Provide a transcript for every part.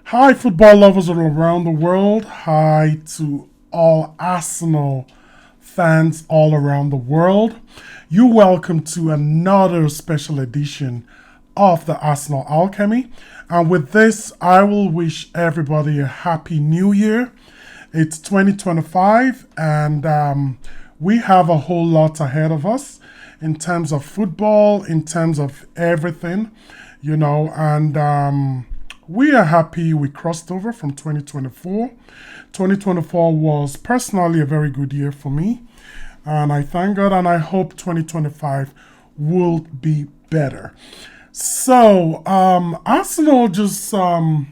Hi, football lovers all around the world. Hi to all Arsenal fans all around the world. You're welcome to another special edition of the Arsenal Alchemy. And with this, I will wish everybody a happy new year. It's 2025, and we have a whole lot ahead of us in terms of football, in terms of everything, and we are happy we crossed over from 2024. 2024 was personally a very good year for me, and I thank God and I hope 2025 will be better. So, Arsenal just ended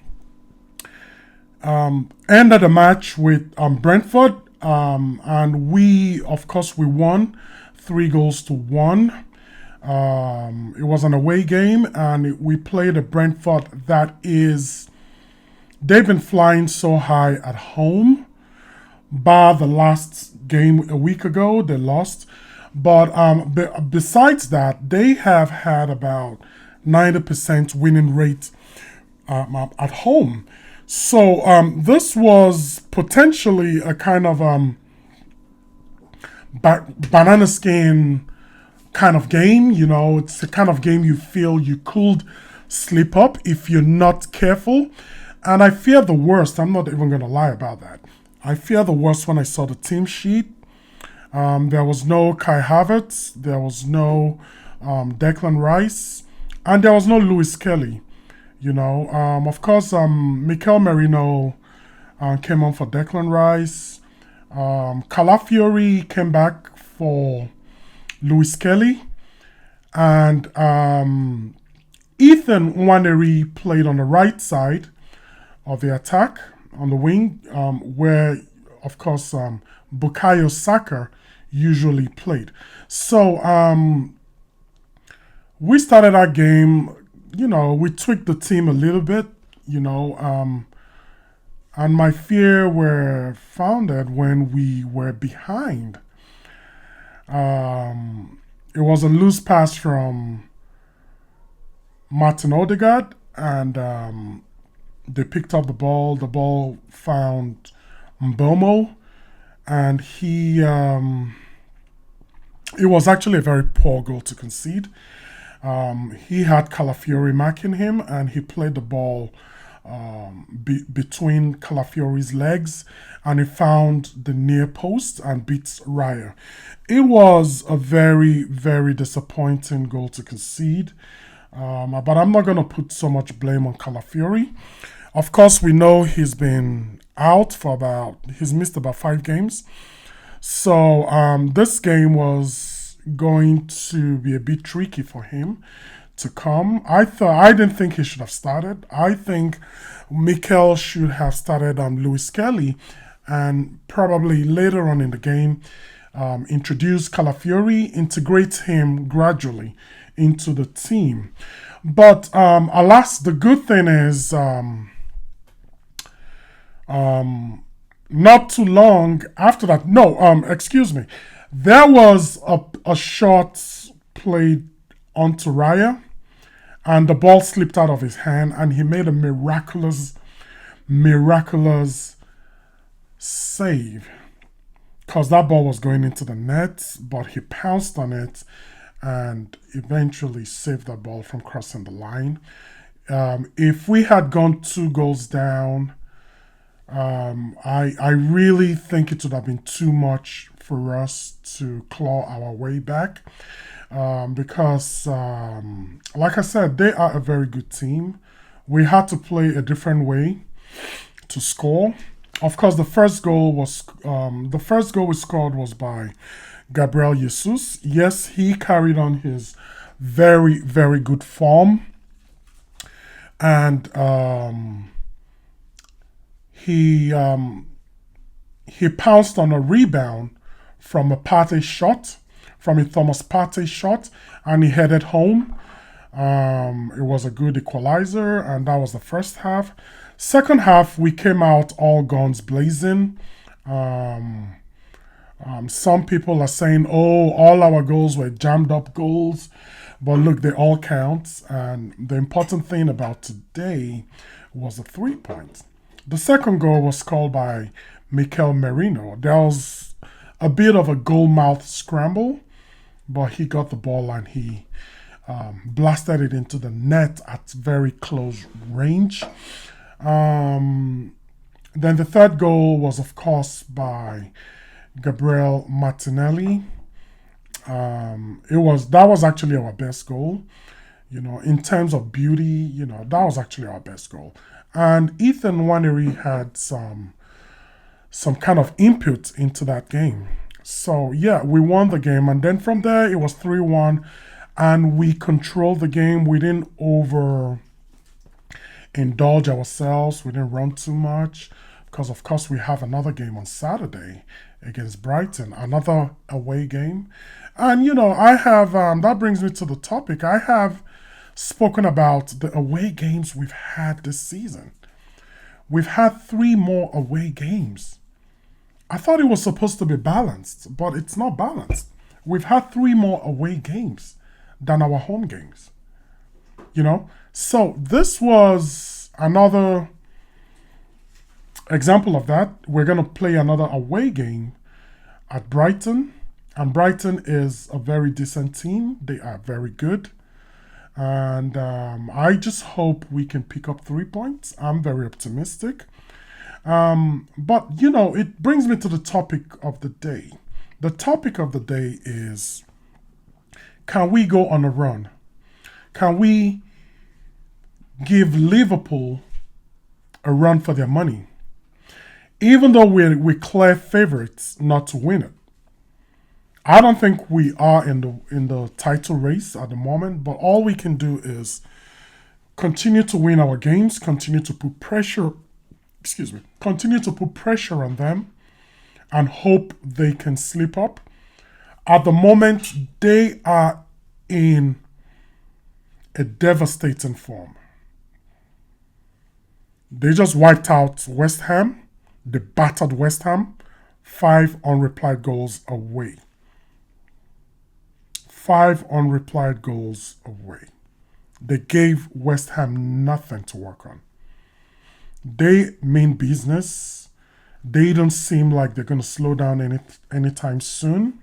the match with Brentford, and of course, we won 3 goals to 1. It was an away game, and we played a Brentford they've been flying so high at home. Bar the last game a week ago, they lost. But besides that, they have had about 90% winning rate at home. So this was potentially a kind of banana skin kind of game. It's the kind of game you feel you could slip up if you're not careful. And I fear the worst. I'm not even going to lie about that. I fear the worst when I saw the team sheet. There was no Kai Havertz, there was no Declan Rice, and there was no Lewis Kelly. Of course, Mikel Merino came on for Declan Rice. Calafiori came back for Lewis Kelly, and Ethan Nwaneri played on the right side of the attack on the wing, where, of course, Bukayo Saka usually played. So we started our game. We tweaked the team a little bit. And my fear were founded when we were behind. It was a loose pass from Martin Odegaard, and they picked up the ball. The ball found Mbomo, and it was actually a very poor goal to concede. He had Calafiori marking him, and he played the ball between Calafiori's legs, and he found the near post and beat Raya. It was a very, very disappointing goal to concede, but I'm not going to put so much blame on Calafiori. Of course, we know he's been out he's missed about 5 games. So this game was going to be a bit tricky for him to come. I didn't think he should have started. I think Mikel should have started Lewis Kelly, and probably later on in the game introduce Calafiori, integrate him gradually into the team. But alas, the good thing is not too long after that. No, excuse me. There was a shot played onto Raya, and the ball slipped out of his hand, and he made a miraculous save, because that ball was going into the net, but he pounced on it and eventually saved that ball from crossing the line. If we had gone 2 goals down, I really think it would have been too much for us to claw our way back, because, like I said, they are a very good team. We had to play a different way to score. Of course, the first goal we scored was by Gabriel Jesus. Yes, he carried on his very, very good form, and he pounced on a rebound from a Thomas Partey shot, and he headed home. It was a good equalizer, and that was the first half. Second half, we came out all guns blazing. Some people are saying, oh, all our goals were jammed up goals. But look, they all count. And the important thing about today was the 3 points. The second goal was scored by Mikel Merino. There was a bit of a goal mouth scramble, but he got the ball and he blasted it into the net at very close range. Then the third goal was, of course, by Gabriel Martinelli. That was actually our best goal. In terms of beauty, that was actually our best goal. And Ethan Waneri had some kind of input into that game. So yeah, we won the game, and then from there it was 3-1, and we controlled the game. We didn't indulge ourselves. We didn't run too much because, of course, we have another game on Saturday against Brighton, another away game. And, I have, that brings me to the topic. I have spoken about the away games we've had this season. We've had 3 more away games. I thought it was supposed to be balanced, but it's not balanced. We've had 3 more away games than our home games. So this was another example of that. We're going to play another away game at Brighton, and Brighton is a very decent team. They are very good, and I just hope we can pick up 3 points. I'm very optimistic. But it brings me to the topic of the day. The topic of the day is, can we go on a run? Can we give Liverpool a run for their money? Even though we're clear favorites not to win it. I don't think we are in the title race at the moment, but all we can do is continue to win our games, continue to put pressure on them, and hope they can slip up. At the moment, they are in a devastating form. They just wiped out West Ham. They battered West Ham 5 unreplied goals away. 5 unreplied goals away. They gave West Ham nothing to work on. They mean business. They don't seem like they're going to slow down anytime soon.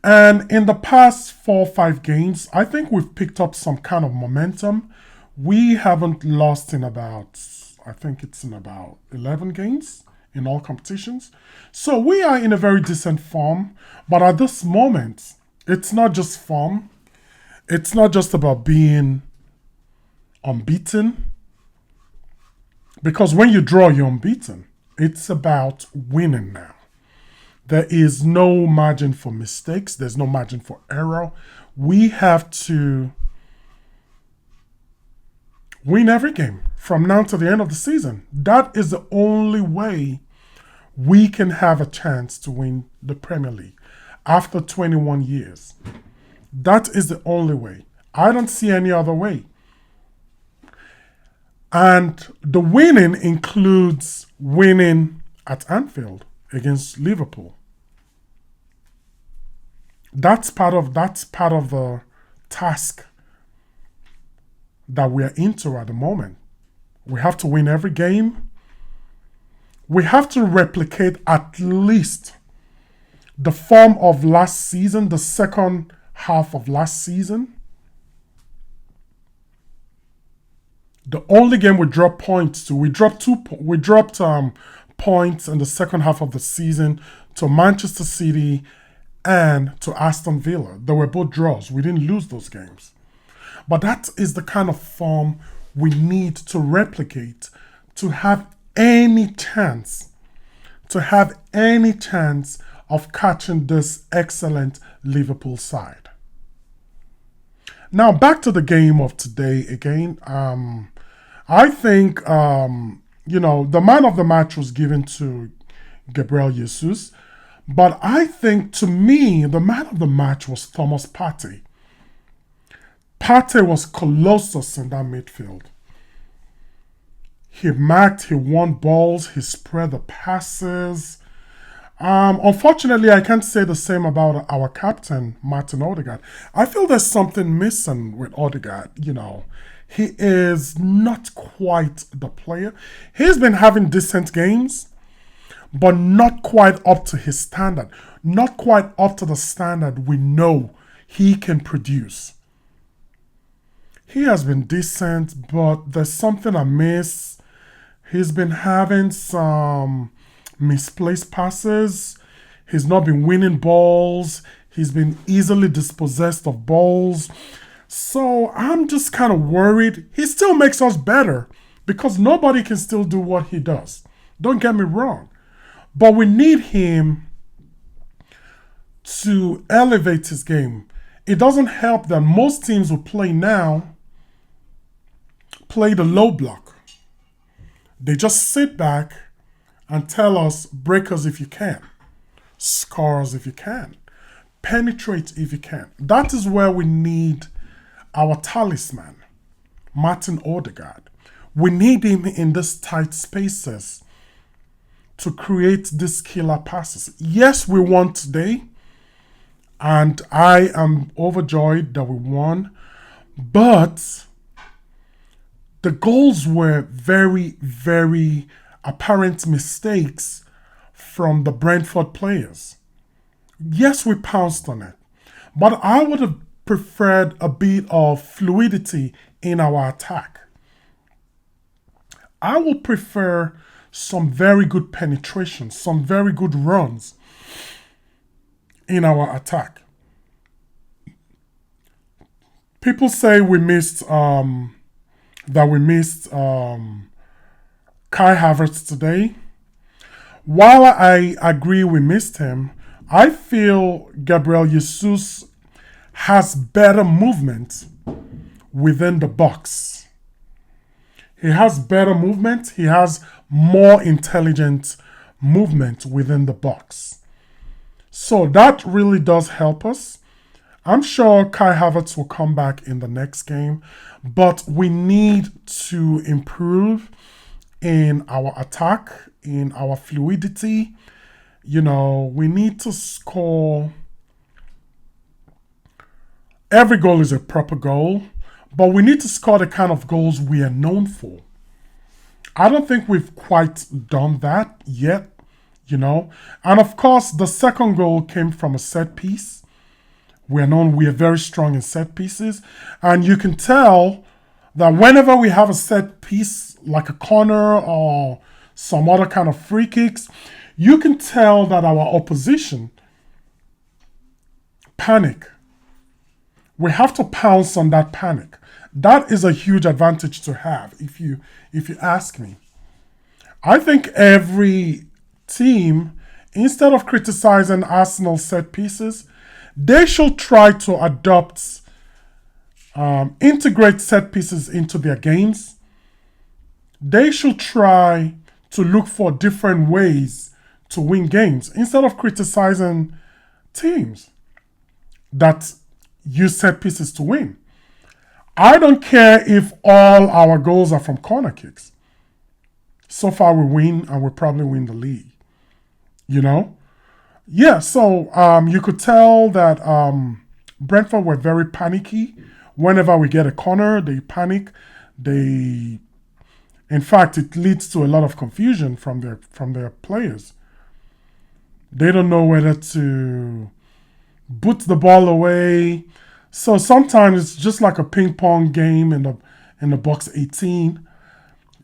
And in the past 4 or 5 games, I think we've picked up some kind of momentum. We haven't lost in about 11 games in all competitions. So we are in a very decent form. But at this moment, it's not just form. It's not just about being unbeaten. Because when you draw, you're unbeaten. It's about winning now. There is no margin for mistakes. There's no margin for error. We have to win every game from now to the end of the season. That is the only way we can have a chance to win the Premier League after 21 years. That is the only way. I don't see any other way. And the winning includes winning at Anfield against Liverpool. That's part of the task that we are into at the moment. We have to win every game. We have to replicate at least the form of last season, the second half of last season. The only game we dropped points to, we dropped points in the second half of the season to Manchester City and to Aston Villa. They were both draws. We didn't lose those games. But that is the kind of form we need to replicate to have any chance of catching this excellent Liverpool side. Now back to the game of today again. I think the man of the match was given to Gabriel Jesus, but I think to me the man of the match was Thomas Partey. Partey was colossus in that midfield. He marked, he won balls, he spread the passes. Unfortunately, I can't say the same about our captain, Martin Odegaard. I feel there's something missing with Odegaard. He is not quite the player. He's been having decent games, but not quite up to his standard. Not quite up to the standard we know he can produce. He has been decent, but there's something amiss. He's been having some misplaced passes. He's not been winning balls. He's been easily dispossessed of balls. So I'm just kind of worried. He still makes us better because nobody can still do what he does. Don't get me wrong. But we need him to elevate his game. It doesn't help that most teams who play now play the low block. They just sit back and tell us break us if you can, score us if you can, penetrate if you can. That is where we need our talisman, Martin Odegaard. We need him in these tight spaces to create these killer passes. Yes, we won today, and I am overjoyed that we won, but the goals were very, very apparent mistakes from the Brentford players. Yes, we pounced on it, but I would have preferred a bit of fluidity in our attack. I would prefer some very good penetration, some very good runs in our attack. People say we missed Kai Havertz today. While I agree we missed him, I feel Gabriel Jesus has better movement within the box. He has better movement. He has more intelligent movement within the box. So that really does help us. I'm sure Kai Havertz will come back in the next game, but we need to improve in our attack, in our fluidity. We need to score. Every goal is a proper goal, but we need to score the kind of goals we are known for. I don't think we've quite done that yet, And of course, the second goal came from a set piece. We are very strong in set pieces. And you can tell that whenever we have a set piece, like a corner or some other kind of free kicks, you can tell that our opposition panic. We have to pounce on that panic. That is a huge advantage to have, if you ask me. I think every team, instead of criticizing Arsenal set pieces, they should try to integrate set pieces into their games. They should try to look for different ways to win games instead of criticizing teams that use set pieces to win. I don't care if all our goals are from corner kicks. So far we win and we'll probably win the league. Yeah, so you could tell that Brentford were very panicky. Whenever we get a corner, they panic. In fact, it leads to a lot of confusion from their players. They don't know whether to boot the ball away. So sometimes it's just like a ping pong game in the box 18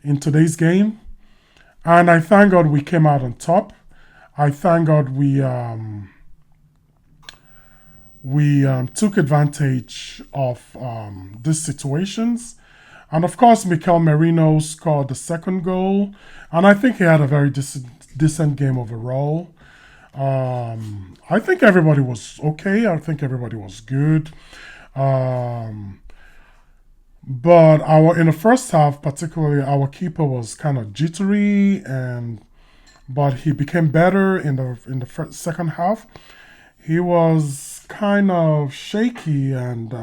in today's game. And I thank God we came out on top. I thank God we took advantage of these situations. And of course, Mikel Merino scored the second goal. And I think he had a very decent game overall. I think everybody was okay. I think everybody was good. But in the first half, particularly, our keeper was kind of jittery, but he became better in the second half. He was kind of shaky, and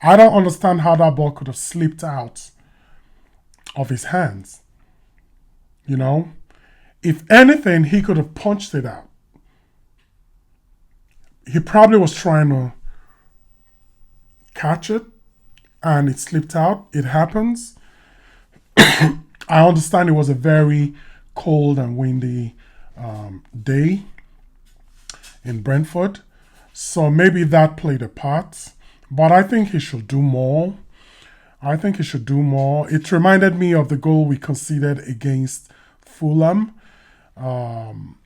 I don't understand how that ball could have slipped out of his hands. If anything, he could have punched it out. he probably was trying to catch it and it slipped out. It happens. I understand it was a very cold and windy day in Brentford. So maybe that played a part. But I think he should do more. I think he should do more. It reminded me of the goal we conceded against Fulham. And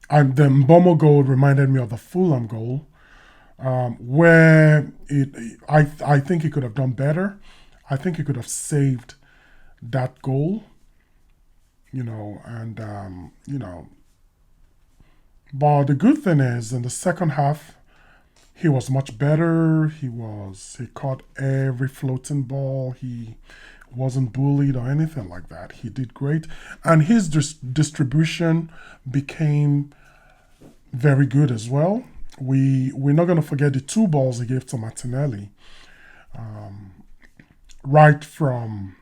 the Mbomo goal reminded me of the Fulham goal, where I think he could have done better. I think he could have saved that goal, and But the good thing is, in the second half, he was much better. He caught every floating ball. He wasn't bullied or anything like that. He did great, and his distribution became very good as well. We're not going to forget the two balls he gave to Martinelli, right from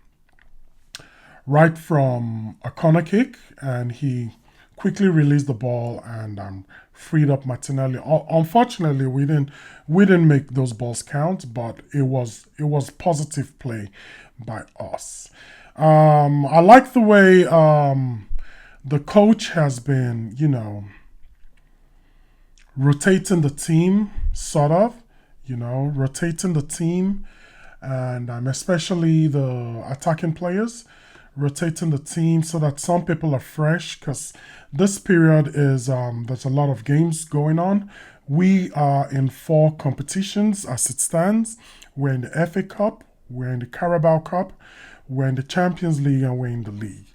a corner kick, and he quickly released the ball and freed up Martinelli. Unfortunately, we didn't make those balls count, but it was positive play by us. I like the way the coach has been, rotating the team, sort of, rotating the team, and especially the attacking players, rotating the team so that some people are fresh, because this period is there's a lot of games going on. We are in 4 competitions as it stands. We're in the FA Cup, we're in the Carabao Cup, we're in the Champions League, and we're in the league.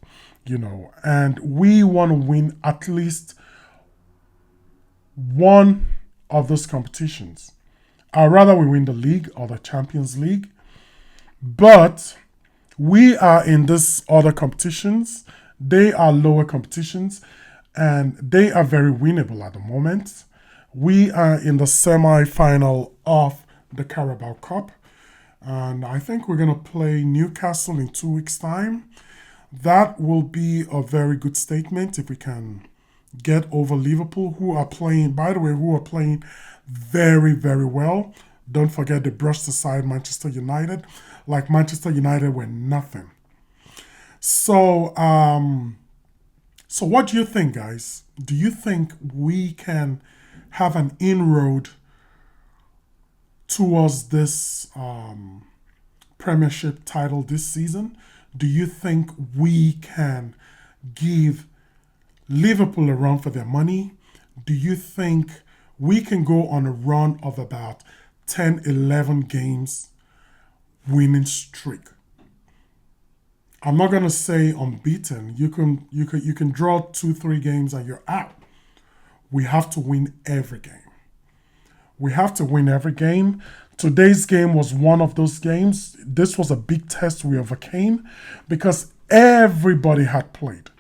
And we want to win at least one of those competitions. I'd rather we win the league or the Champions League, but we are in these other competitions. They are lower competitions, and they are very winnable at the moment. We are in the semi-final of the Carabao Cup, and I think we're going to play Newcastle in 2 weeks' time. That will be a very good statement if we can get over Liverpool, who are playing, by the way, very, very well. Don't forget they brushed aside Manchester United, like Manchester United were nothing. So, what do you think, guys? Do you think we can have an inroad towards this Premiership title this season? Do you think we can give Liverpool a run for their money? Do you think we can go on a run of about 10, 11 games winning streak? I'm not gonna say unbeaten. You can draw 2, 3 games and you're out. We have to win every game. We have to win every game. Today's game was one of those games. This was a big test we overcame because everybody had played.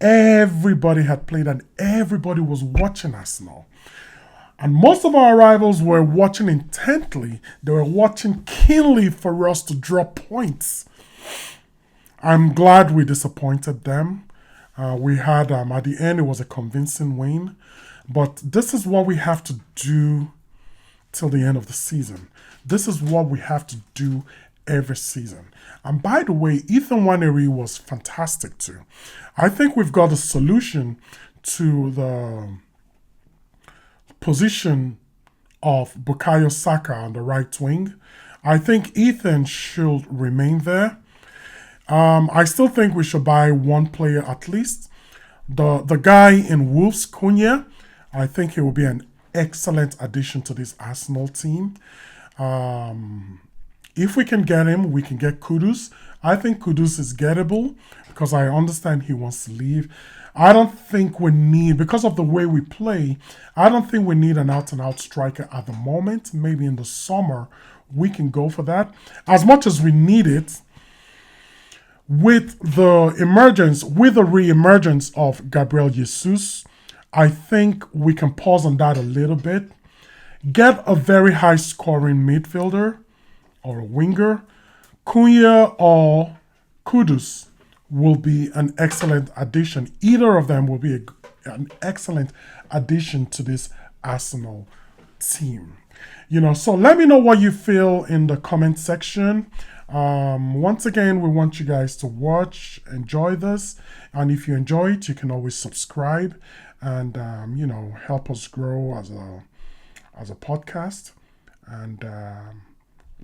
Everybody had played and everybody was watching Arsenal. And most of our rivals were watching intently. They were watching keenly for us to drop points. I'm glad we disappointed them. We had, at the end, it was a convincing win. But this is what we have to do till the end of the season. This is what we have to do every season. And by the way, Ethan Nwaneri was fantastic too. I think we've got a solution to the position of Bukayo Saka on the right wing. I think Ethan should remain there. I still think we should buy one player at least. The guy in Wolves, Cunha, I think he will be an excellent addition to this Arsenal team. If we can get him, we can get Kudus. I think Kudus is gettable because I understand he wants to leave. I don't think we need, because of the way we play, I don't think we need an out-and-out striker at the moment. Maybe in the summer we can go for that. As much as we need it, with the re-emergence of Gabriel Jesus, I think we can pause on that a little bit. Get a very high-scoring midfielder or a winger. Cunha or Kudus will be an excellent addition. Either of them will be an excellent addition to this Arsenal team. So let me know what you feel in the comment section. Once again, we want you guys to watch, enjoy this, and if you enjoy it, you can always subscribe and help us grow as a podcast, and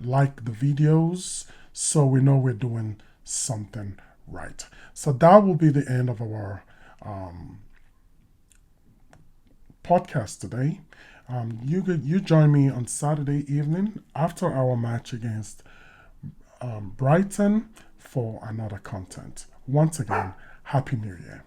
like the videos so we know we're doing something right. So that will be the end of our podcast today. You join me on Saturday evening after our match against Brighton for another content. Once again, Happy New Year.